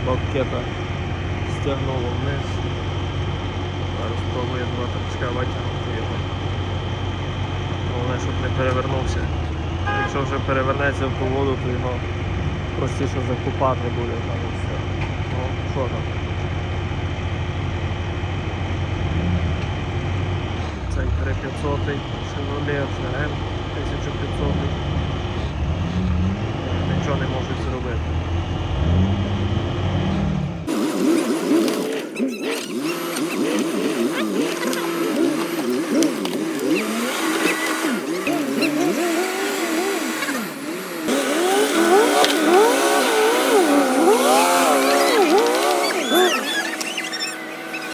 бабкета стягнуло вниз. Зараз спробує два торчка витягнути його. Головне, щоб не перевернувся. Якщо вже перевернеться в ту воду, то його простіше закупати буде там і все. Ну, що там? Цей 3500 Chevrolet CRM 1500. Нічого не можуть зробити.